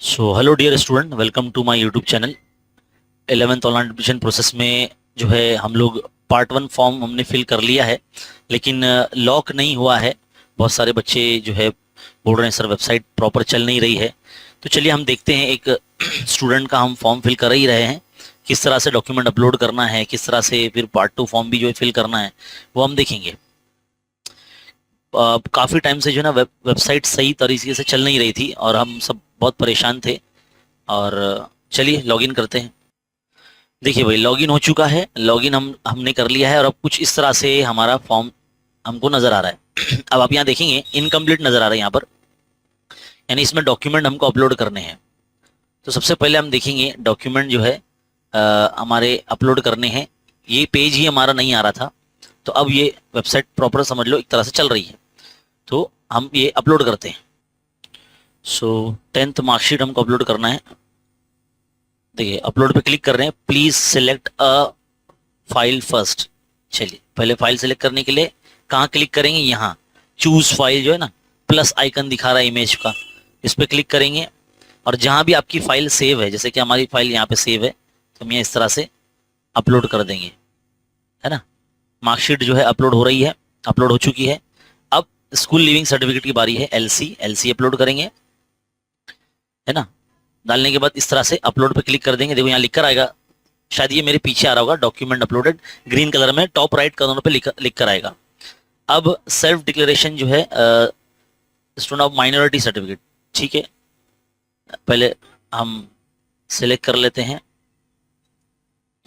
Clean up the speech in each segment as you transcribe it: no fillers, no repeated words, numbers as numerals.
So hello dear student, welcome to my YouTube channel. 11th online admission process में जो है हम लोग पार्ट 1 फॉर्म हमने फिल कर लिया है, लेकिन लॉक नहीं हुआ है। बहुत सारे बच्चे जो है बोल रहे हैं सर वेबसाइट प्रॉपर चल नहीं रही है। तो चलिए हम देखते हैं, एक स्टूडेंट का हम फॉर्म फिल कर ही रहे हैं, किस तरह से डॉक्यूमेंट अपलोड करना है, किस तरह से फिर पार्ट 2 फॉर्म भी जो है फिल करना है वो हम देखेंगे। काफ़ी टाइम से जो है ना वेबसाइट सही तरीके से चल नहीं रही थी और हम सब बहुत परेशान थे। और चलिए लॉगिन करते हैं। देखिए भाई, लॉगिन हो चुका है, लॉगिन हमने कर लिया है और अब कुछ इस तरह से हमारा फॉर्म हमको नज़र आ रहा है। अब आप यहाँ देखेंगे इनकम्प्लीट नज़र आ रहा है यहाँ पर, यानी इसमें डॉक्यूमेंट हमको अपलोड करने हैं। तो सबसे पहले हम देखेंगे डॉक्यूमेंट जो है हमारे अपलोड करने हैं। ये पेज ही हमारा नहीं आ रहा था, तो अब ये वेबसाइट प्रॉपर समझ लो एक तरह से चल रही है। तो हम ये अपलोड करते हैं। सो 10th मार्कशीट हमको अपलोड करना है। देखिए अपलोड पे क्लिक कर रहे हैं, please select a file first. चलिए पहले फाइल सिलेक्ट करने के लिए कहाँ क्लिक करेंगे, यहाँ चूज फाइल जो है ना, प्लस आइकन दिखा रहा है इमेज का, इस पर क्लिक करेंगे। और जहाँ भी आपकी फाइल सेव है, जैसे कि हमारी फाइल यहाँ पे सेव है, तो हम यहाँ इस तरह से अपलोड कर देंगे, है ना। मार्कशीट जो है अपलोड हो रही है, अपलोड हो चुकी है। अब स्कूल लिविंग सर्टिफिकेट की बारी है, एलसी एलसी अपलोड करेंगे, है ना। डालने के बाद इस तरह से अपलोड पे क्लिक कर देंगे। देखो यहाँ लिख कर आएगा, शायद ये मेरे पीछे आ रहा होगा, डॉक्यूमेंट अपलोडेड, ग्रीन कलर में टॉप राइट कॉर्नर पे लिख कर आएगा। अब सेल्फ डिक्लेरेशन जो है स्टूडेंट ऑफ माइनॉरिटी सर्टिफिकेट, ठीक है, पहले हम सिलेक्ट कर लेते हैं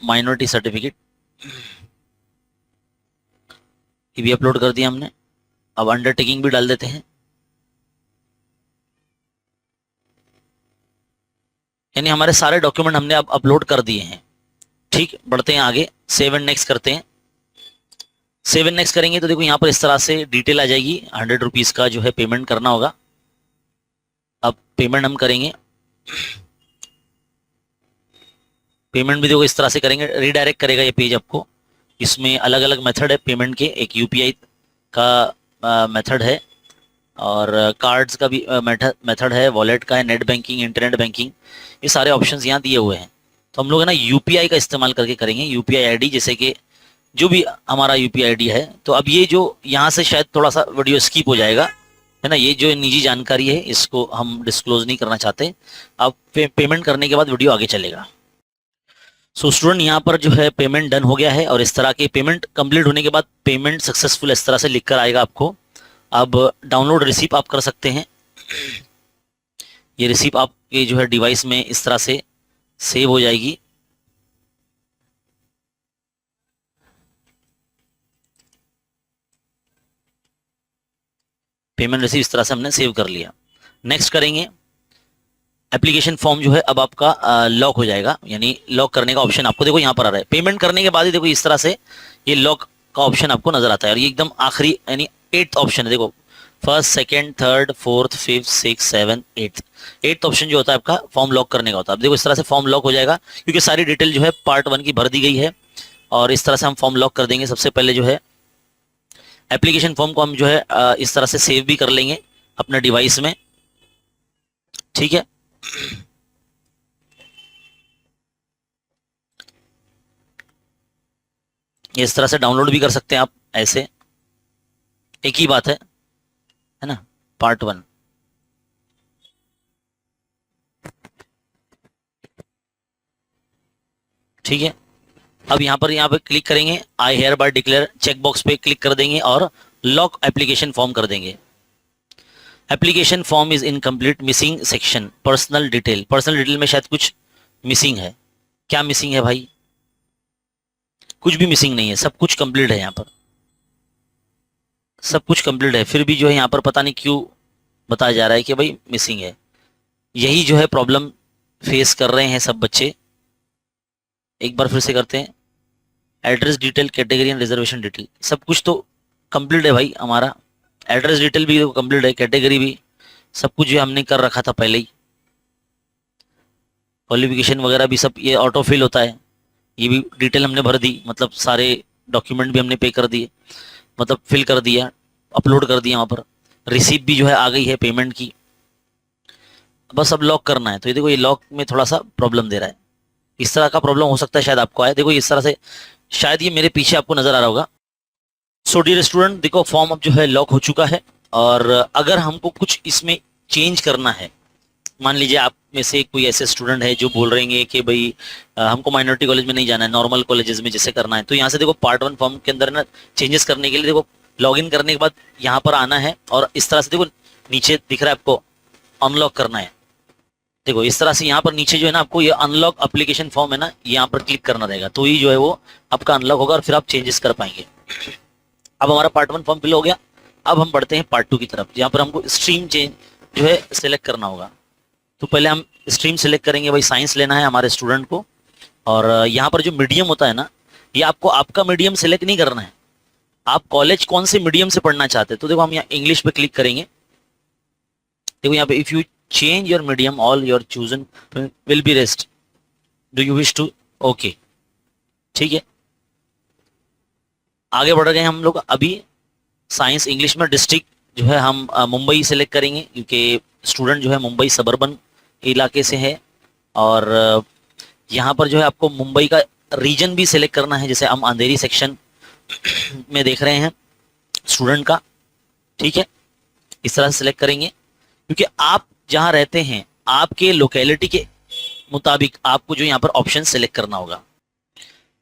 माइनॉरिटी सर्टिफिकेट। ये भी अपलोड कर दिया हमने। अब अंडरटेकिंग भी डाल देते हैं, यानी हमारे सारे डॉक्यूमेंट हमने अब अपलोड कर दिए हैं। ठीक, बढ़ते हैं आगे, सेव एंड नेक्स्ट करते हैं। सेव एंड नेक्स्ट करेंगे तो देखो यहाँ पर इस तरह से डिटेल आ जाएगी, 100 रुपीज़ का जो है पेमेंट करना होगा। अब पेमेंट हम करेंगे, पेमेंट भी देखो इस तरह से करेंगे, रिडायरेक्ट करेगा ये पेज आपको। इसमें अलग अलग मेथड है पेमेंट के, एक यूपीआई का मेथड है और कार्ड्स का भी मेथड है, वॉलेट का है, नेट बैंकिंग, इंटरनेट बैंकिंग, ये सारे ऑप्शंस यहाँ दिए हुए हैं। तो हम लोग है ना यूपीआई का इस्तेमाल करके करेंगे, यूपीआई आईडी, जैसे कि जो भी हमारा यूपीआई आईडी है। तो अब ये जो यहाँ से शायद थोड़ा सा वीडियो स्किप हो जाएगा, है ना, ये जो निजी जानकारी है इसको हम डिस्क्लोज नहीं करना चाहते। अब पेमेंट करने के बाद वीडियो आगे चलेगा। सो स्टूडेंट यहाँ पर जो है पेमेंट डन हो गया है और इस तरह के पेमेंट कंप्लीट होने के बाद पेमेंट सक्सेसफुल इस तरह से लिख कर आएगा आपको। अब डाउनलोड रिसीप आप कर सकते हैं। ये रिसीप आपके जो है डिवाइस में इस तरह से सेव हो जाएगी। पेमेंट रिसीव इस तरह से हमने सेव कर लिया। नेक्स्ट करेंगे, एप्लीकेशन फॉर्म जो है अब आपका लॉक हो जाएगा, यानी लॉक करने का ऑप्शन आपको देखो यहाँ पर आ रहा है। पेमेंट करने के बाद ही देखो इस तरह से ये लॉक का ऑप्शन आपको नजर आता है और ये एकदम आखिरी यानी 8th ऑप्शन है। देखो first, second, third, fourth, fifth, six, seven, eighth option जो होता है आपका फॉर्म लॉक करने का होता है। अब देखो इस तरह से फॉर्म लॉक हो जाएगा, क्योंकि सारी डिटेल जो है पार्ट 1 की भर दी गई है। और इस तरह से हम फॉर्म लॉक कर देंगे। सबसे पहले जो है एप्लीकेशन फॉर्म को हम जो है इस तरह से सेव भी कर लेंगे अपने डिवाइस में, ठीक है। ये इस तरह से डाउनलोड भी कर सकते हैं आप, ऐसे एक ही बात है ना। पार्ट 1, ठीक है। अब यहाँ पे क्लिक करेंगे, I hereby declare check box पे क्लिक कर देंगे और लॉक एप्लीकेशन फॉर्म कर देंगे। Application form is incomplete, missing section personal detail. Personal detail में शायद कुछ मिसिंग है। क्या मिसिंग है भाई? कुछ भी मिसिंग नहीं है, सब कुछ कंप्लीट है यहाँ पर, सब कुछ कंप्लीट है। फिर भी जो है यहाँ पर पता नहीं क्यों बताया जा रहा है कि भाई मिसिंग है। यही जो है प्रॉब्लम फेस कर रहे हैं सब बच्चे। एक बार फिर से करते हैं, address detail, category and reservation detail, सब कुछ तो कंप्लीट है भाई हमारा। एड्रेस डिटेल भी कंप्लीट है, कैटेगरी भी, सब कुछ जो हमने कर रखा था पहले ही। क्वालिफिकेशन वगैरह भी सब ये ऑटो फिल होता है, ये भी डिटेल हमने भर दी, मतलब सारे डॉक्यूमेंट भी हमने पे कर दिए, मतलब फिल कर दिया, अपलोड कर दिया वहाँ पर। रिसीप्ट भी जो है आ गई है पेमेंट की। बस अब लॉक करना है। तो ये देखो ये लॉक में थोड़ा सा प्रॉब्लम दे रहा है, इस तरह का प्रॉब्लम हो सकता है, शायद आपको आए। देखो इस तरह से, शायद ये मेरे पीछे आपको नजर आ रहा होगा। सो डियर स्टूडेंट, देखो फॉर्म अब जो है लॉक हो चुका है। और अगर हमको कुछ इसमें चेंज करना है, मान लीजिए आप में से कोई ऐसे स्टूडेंट है जो बोल रहे हैं कि भाई हमको माइनॉरिटी कॉलेज में नहीं जाना है, नॉर्मल कॉलेजेस में जैसे करना है, तो यहाँ से देखो पार्ट 1 फॉर्म के अंदर ना चेंजेस करने के लिए देखो लॉगिन करने के बाद यहाँ पर आना है और इस तरह से देखो नीचे दिख रहा है आपको अनलॉक करना है। देखो इस तरह से यहाँ पर नीचे जो है ना आपको ये अनलॉक एप्लीकेशन फॉर्म है ना, यहाँ पर क्लिक करना रहेगा, तो ये जो है वो आपका अनलॉक होगा और फिर आप चेंजेस कर पाएंगे। अब हमारा पार्ट 1 फॉर्म फिल हो गया। अब हम बढ़ते हैं पार्ट 2 की तरफ, जहाँ पर हमको स्ट्रीम चेंज जो है सिलेक्ट करना होगा। तो पहले हम स्ट्रीम सिलेक्ट करेंगे, भाई साइंस लेना है हमारे स्टूडेंट को। और यहाँ पर जो मीडियम होता है ना, ये आपको आपका मीडियम सिलेक्ट नहीं करना है, आप कॉलेज कौन से मीडियम से पढ़ना चाहते हैं। तो देखो हम यहाँ इंग्लिश पे क्लिक करेंगे। देखो यहाँ पे if you change your medium all your chosen will be reset, do you wish to, okay, ठीक है। आगे बढ़ गए हम लोग। अभी साइंस इंग्लिश में डिस्ट्रिक्ट जो है हम मुंबई सेलेक्ट करेंगे, क्योंकि स्टूडेंट जो है मुंबई सबर्बन इलाके से है। और यहाँ पर जो है आपको मुंबई का रीजन भी सिलेक्ट करना है, जैसे हम अंधेरी सेक्शन में देख रहे हैं स्टूडेंट का, ठीक है। इस तरह से सिलेक्ट करेंगे, क्योंकि आप जहाँ रहते हैं आपके लोकेलिटी के मुताबिक आपको जो यहाँ पर ऑप्शन सिलेक्ट करना होगा।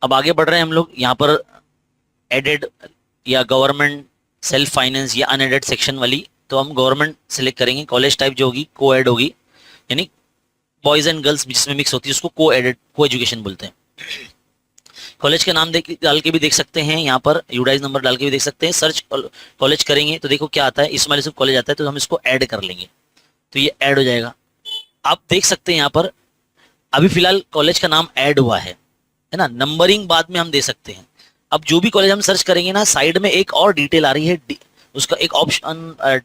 अब आगे बढ़ रहे हैं हम लोग। यहाँ पर एडेड या गवर्नमेंट, सेल्फ फाइनेंस या अनएडेड सेक्शन वाली, तो हम गवर्नमेंट सिलेक्ट करेंगे। कॉलेज टाइप जो होगी को एड होगी, यानी बॉयज एंड गर्ल्स जिसमें मिक्स होती है उसको को एडेड, को एजुकेशन बोलते हैं। कॉलेज का नाम डाल के भी देख सकते हैं, यहाँ पर यूडाइज नंबर डाल के भी देख सकते हैं। सर्च कॉलेज करेंगे तो देखो क्या आता है, इस्माइल यूसुफ कॉलेज आता है, तो हम इसको ऐड कर लेंगे, तो ये ऐड हो जाएगा। आप देख सकते हैं यहाँ पर अभी फिलहाल कॉलेज का नाम ऐड हुआ है ना। नंबरिंग बाद में हम दे सकते हैं। अब जो भी कॉलेज हम सर्च करेंगे ना, साइड में एक और डिटेल आ रही है, उसका एक ऑप्शन,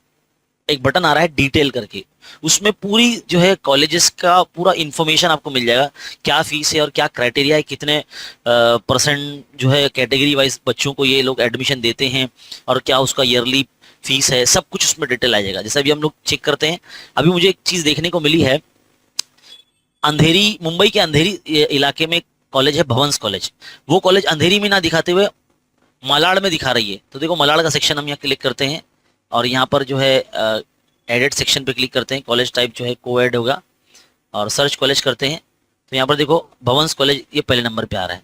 एक बटन आ रहा है डिटेल करके, उसमें पूरी जो है कॉलेजेस का पूरा इंफॉर्मेशन आपको मिल जाएगा, क्या फीस है और क्या क्राइटेरिया है, कितने परसेंट जो है कैटेगरी वाइज बच्चों को ये लोग एडमिशन देते हैं और क्या उसका ईयरली फीस है, सब कुछ उसमें डिटेल आ जाएगा। जैसे अभी हम लोग चेक करते हैं, अभी मुझे एक चीज देखने को मिली है, अंधेरी, मुंबई के अंधेरी इलाके में कॉलेज है भवंस कॉलेज, वो कॉलेज अंधेरी में ना दिखाते हुए मलाड में दिखा रही है। तो देखो मलाड का सेक्शन हम यहाँ क्लिक करते हैं और यहाँ पर जो है एडेड सेक्शन पे क्लिक करते हैं, कॉलेज टाइप जो है को एड होगा और सर्च कॉलेज करते हैं। तो यहाँ पर देखो भवंस कॉलेज ये पहले नंबर पे आ रहा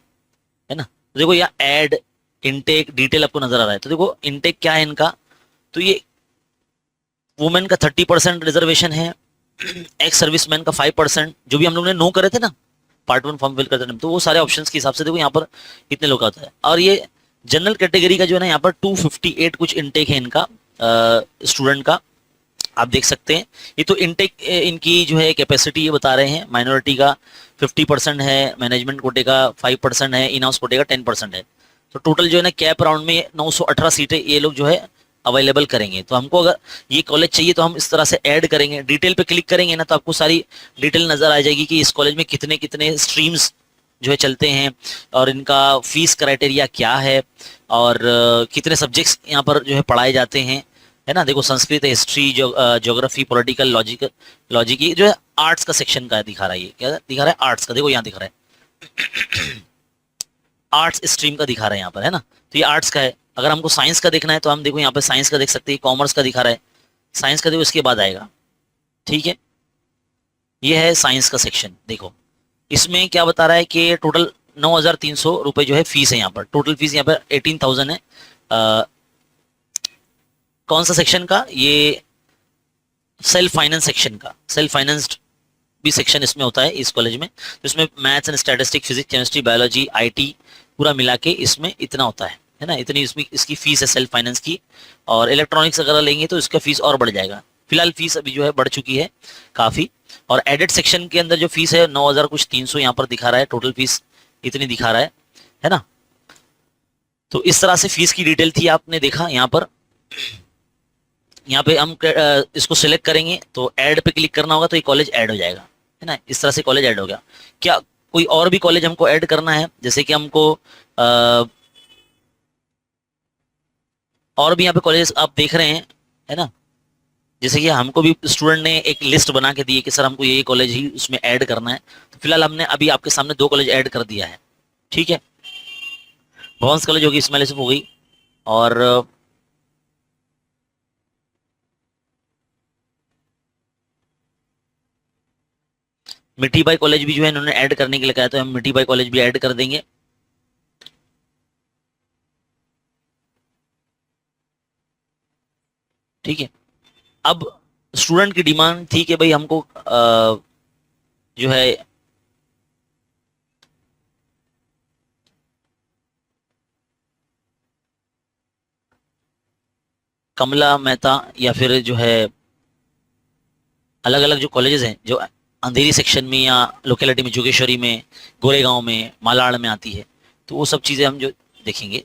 है ना। तो देखो यहाँ एड इनटेक डिटेल आपको नजर आ रहा है। तो देखो इनटेक क्या है इनका, तो ये वुमेन का 30% रिजर्वेशन है, एक्स सर्विसमैन का 5%, जो भी हम लोग ने नो करे थे ना पार्ट 1 फॉर्म फिल करते थे, तो वो सारे ऑप्शंस के हिसाब से देखो यहाँ पर कितने लोग आता है। और ये जनरल कैटेगरी का जो है ना यहाँ पर 258 कुछ इनटेक है इनका स्टूडेंट का, आप देख सकते हैं। ये तो इनटेक इनकी जो है कैपेसिटी ये बता रहे हैं, माइनॉरिटी का 50% है, मैनेजमेंट कोटे का 5% है, इन हाउस कोटे का 10% है। तो टोटल जो है ना कैप राउंड में 918 सीटें ये लोग जो है अवेलेबल करेंगे। तो हमको अगर ये कॉलेज चाहिए तो हम इस तरह से ऐड करेंगे, डिटेल पे क्लिक करेंगे ना, तो आपको सारी डिटेल नजर आ जाएगी कि इस कॉलेज में कितने कितने स्ट्रीम्स जो है चलते हैं और इनका फीस क्राइटेरिया क्या है और कितने सब्जेक्ट्स यहाँ पर जो है पढ़ाए जाते हैं, है ना। देखो Sanskrit, history, geography, political, logic ये जो है आर्ट्स का सेक्शन का दिखा रहा है। ये क्या दिखा रहा है, आर्ट्स का, देखो यहाँ दिख रहा है आर्ट्स स्ट्रीम का दिखा रहा है यहाँ पर, है ना। तो ये आर्ट्स का है। अगर हमको साइंस का देखना है तो हम देखो यहाँ पे साइंस का देख सकते हैं, कॉमर्स का दिखा रहा है, साइंस का देखो इसके बाद आएगा, ठीक है। ये है साइंस का सेक्शन। देखो इसमें क्या बता रहा है कि टोटल 9,300 रुपए जो है फीस है यहाँ पर, टोटल फीस यहाँ पर 18,000 है। कौन सा सेक्शन का, ये सेल्फ फाइनेंस सेक्शन का, सेल्फ फाइनेंस्ड भी सेक्शन इसमें होता है इस कॉलेज में। तो इसमें maths and statistics, physics, chemistry, biology, IT पूरा मिला के इसमें इतना होता है ना। इतनी इसमें इसकी फीस है सेल्फ फाइनेंस की। और इलेक्ट्रॉनिक्स अगर लेंगे तो इसका फीस और बढ़ जाएगा। फिलहाल फीस अभी जो है बढ़ चुकी है काफी। और एडेड सेक्शन के अंदर जो फीस है 9,000 कुछ 300 यहाँ पर दिखा रहा है, टोटल फीस इतनी दिखा रहा है ना। तो इस तरह से फीस की डिटेल थी, आपने देखा यहाँ पर। यहाँ पे हम इसको सिलेक्ट करेंगे तो ऐड पे क्लिक करना होगा, तो ये कॉलेज ऐड हो जाएगा, है ना। इस तरह से कॉलेज ऐड हो गया। क्या कोई और भी कॉलेज हमको ऐड करना है, जैसे कि हमको और भी यहाँ पे कॉलेज आप देख रहे हैं, है ना। जैसे कि हमको भी स्टूडेंट ने एक लिस्ट बना के दी है कि सर हमको ये कॉलेज ही उसमें ऐड करना है, तो फिलहाल हमने अभी आपके सामने 2 कॉलेज ऐड कर दिया है। ठीक है, भवंस कॉलेज होगी, इस्माइल यूसुफ हो गई, और मिठी बाई कॉलेज भी जो है इन्होंने ऐड करने के लिए कहा, तो हम मिठी बाई कॉलेज भी ऐड कर देंगे। ठीक है, अब स्टूडेंट की डिमांड थी कि भाई हमको जो है कमला मेहता या फिर जो है अलग अलग जो कॉलेजेस हैं जो अंधेरी सेक्शन में या लोकेलिटी में, जोगेश्वरी में, गोरेगांव में, मालाड़ में आती है, तो वो सब चीज़ें हम जो देखेंगे,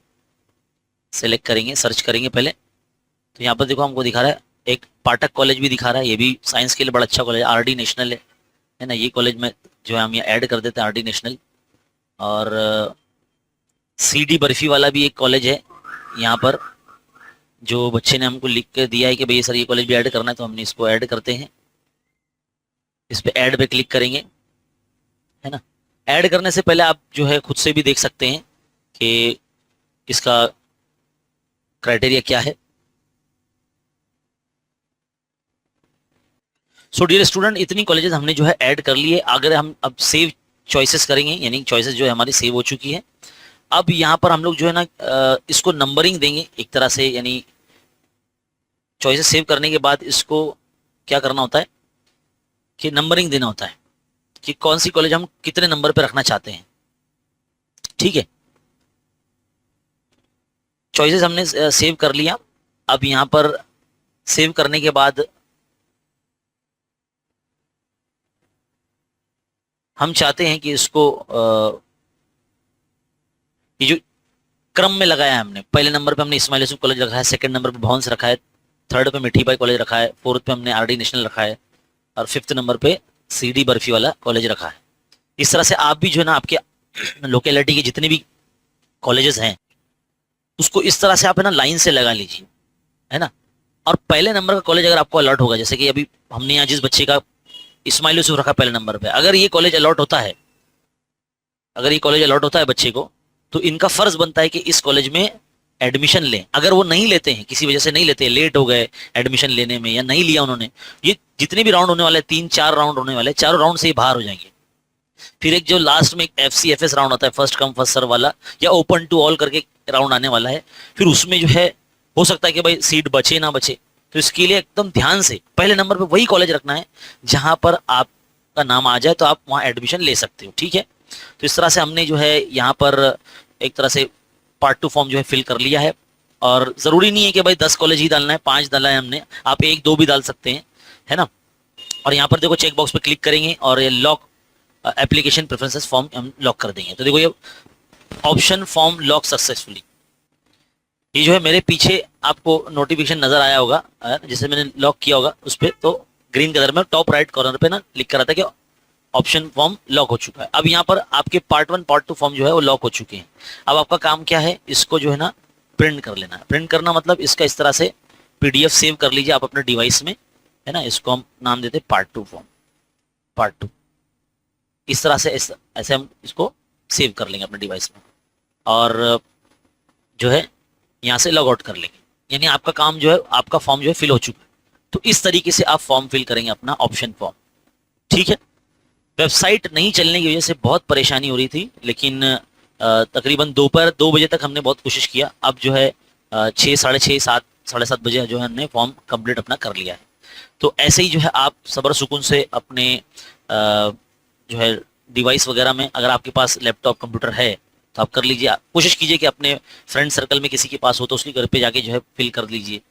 सेलेक्ट करेंगे, सर्च करेंगे पहले। तो यहाँ पर देखो हमको दिखा रहा है एक पाठक कॉलेज भी दिखा रहा है, ये भी साइंस के लिए बड़ा अच्छा कॉलेज, आरडी नेशनल है ना, ये कॉलेज में जो है हम ये ऐड कर देते हैं, आरडी नेशनल। और सीडी बर्फी वाला भी एक कॉलेज है यहाँ पर, जो बच्चे ने हमको लिख कर दिया है कि भाई सर ये कॉलेज भी ऐड करना है, तो हमने इसको ऐड करते हैं। इस पे ऐड पे क्लिक करेंगे, है ना। ऐड करने से पहले आप जो है खुद से भी देख सकते हैं कि इसका क्राइटेरिया क्या है। सो डियर स्टूडेंट, इतनी कॉलेजेस हमने जो है ऐड कर लिए। अगर हम अब सेव चॉइसेस करेंगे, यानी चॉइसेस जो है हमारी सेव हो चुकी है, अब यहाँ पर हम लोग जो है ना इसको नंबरिंग देंगे एक तरह से, यानी चॉइसेस सेव करने के बाद इसको क्या करना होता है कि नंबरिंग देना होता है कि कौन सी कॉलेज हम कितने नंबर पे रखना चाहते हैं। ठीक है, चॉइसेस हमने सेव कर लिया। अब यहाँ पर सेव करने के बाद हम चाहते हैं कि इसको ये जो क्रम में लगाया है हमने, पहले नंबर पे हमने इस्माइल यूसुफ कॉलेज रखा है, सेकंड नंबर पे भवंस रखा है, थर्ड पे मिठी बाई कॉलेज रखा है, फोर्थ पे हमने आरडी नेशनल रखा है, और फिफ्थ नंबर पे सीडी बर्फी वाला कॉलेज रखा है। इस तरह से आप भी जो है ना आपके लोकेलिटी के जितने भी कॉलेजेस हैं उसको इस तरह से आप है ना लाइन से लगा लीजिए, है ना। और पहले नंबर का कॉलेज अगर आपको अलर्ट होगा, जैसे कि अभी हमने यहाँ जिस बच्चे का इस्माइल यूसुफ रखा पहले नंबर पे, अगर ये कॉलेज अलॉट होता है, अगर ये कॉलेज अलॉट होता है बच्चे को, तो इनका फर्ज बनता है कि इस कॉलेज में एडमिशन लें। अगर वो नहीं लेते हैं, किसी वजह से नहीं लेते, लेट हो गए एडमिशन लेने में या नहीं लिया उन्होंने, ये जितने भी राउंड होने वाले, 3-4 राउंड होने वाले, चारों राउंड से ही बाहर हो जाएंगे। फिर एक जो लास्ट में एक FCFS राउंड आता है, फर्स्ट कम फर्स्ट सर्व वाला, या ओपन टू ऑल करके राउंड आने वाला है, फिर उसमें जो है हो सकता है कि भाई सीट बचे ना बचे। तो इसके लिए एकदम ध्यान से पहले नंबर पे वही कॉलेज रखना है जहां पर आपका नाम आ जाए तो आप वहां एडमिशन ले सकते हो। ठीक है, तो इस तरह से हमने जो है यहाँ पर एक तरह से पार्ट 2 फॉर्म जो है फिल कर लिया है। और जरूरी नहीं है कि भाई 10 कॉलेज ही डालना है, 5 डाला है हमने, आप 1-2 भी डाल सकते हैं, है ना। और यहाँ पर देखो चेक बॉक्स पे क्लिक करेंगे और ये लॉक एप्लीकेशन प्रेफरेंसेस फॉर्म हम लॉक कर देंगे। तो देखो ये ऑप्शन फॉर्म लॉक सक्सेसफुली, ये जो है मेरे पीछे आपको नोटिफिकेशन नजर आया होगा, जिसे मैंने लॉक किया होगा उस पर, तो ग्रीन कलर में टॉप राइट कॉर्नर पे ना लिख कर आता है कि ऑप्शन फॉर्म लॉक हो चुका है। अब यहाँ पर आपके पार्ट 1 पार्ट 2 फॉर्म जो है वो लॉक हो चुके हैं। अब आपका काम क्या है, इसको जो है ना प्रिंट कर लेना है। प्रिंट करना मतलब इसका इस तरह से PDF सेव कर लीजिए आप अपने डिवाइस में, है ना। इसको हम नाम देते हैं पार्ट 2 फॉर्म, पार्ट 2। इस तरह से ऐसे हम इसको सेव कर लेंगे अपने डिवाइस में, और जो है यहाँ से लॉग आउट कर लेंगे, यानी आपका काम जो है, आपका फॉर्म जो है फिल हो चुका है। तो इस तरीके से आप फॉर्म फिल करेंगे अपना ऑप्शन फॉर्म। ठीक है, वेबसाइट नहीं चलने की वजह से बहुत परेशानी हो रही थी, लेकिन तकरीबन दोपहर 2 बजे तक हमने बहुत कोशिश किया। अब जो है 6, 6:30, 7, 7:30 बजे जो है हमने फॉर्म कंप्लीट अपना कर लिया है। तो ऐसे ही जो है आप सब्र सुकून से अपने जो है डिवाइस वगैरह में, अगर आपके पास लैपटॉप कंप्यूटर है तो आप कर लीजिए। कोशिश कीजिए कि अपने फ्रेंड सर्कल में किसी के पास हो तो उसके घर पे जाके जो है फिल कर लीजिए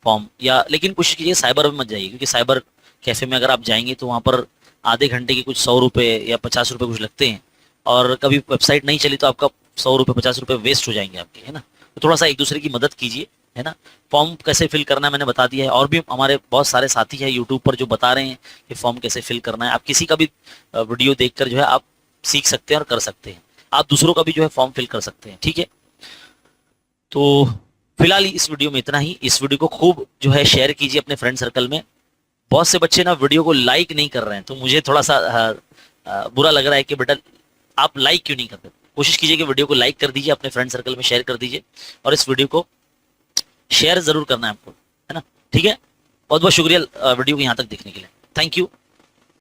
फॉर्म, या लेकिन कोशिश कीजिए साइबर में मत जाइए, क्योंकि साइबर कैफे में अगर आप जाएंगे तो वहाँ पर आधे घंटे के कुछ 100 रुपये या 50 रुपये कुछ लगते हैं, और कभी वेबसाइट नहीं चली तो आपका 100 रुपये 50 रुपये वेस्ट हो जाएंगे आपके, है ना। तो थोड़ा सा एक दूसरे की मदद कीजिए, है ना। फॉर्म कैसे फिल करना है मैंने बता दिया है, और भी हमारे बहुत सारे साथी हैं यूट्यूब पर जो बता रहे हैं कि फॉर्म कैसे फिल करना है। आप किसी का भी वीडियो देखकर जो है आप सीख सकते हैं और कर सकते हैं। आप दूसरों का भी जो है फॉर्म फिल कर सकते हैं। ठीक है, तो फिलहाल इस वीडियो में इतना ही। इस वीडियो को खूब जो है शेयर कीजिए अपने फ्रेंड सर्कल में। बहुत से बच्चे ना वीडियो को लाइक नहीं कर रहे हैं, तो मुझे थोड़ा सा बुरा लग रहा है कि बेटा आप लाइक क्यों नहीं करते। कोशिश कीजिए कि वीडियो को लाइक कर दीजिए, अपने फ्रेंड सर्कल में शेयर कर दीजिए, और इस वीडियो को शेयर जरूर करना है आपको, है ना। ठीक है, बहुत बहुत शुक्रिया वीडियो को यहाँ तक देखने के लिए। Thank you.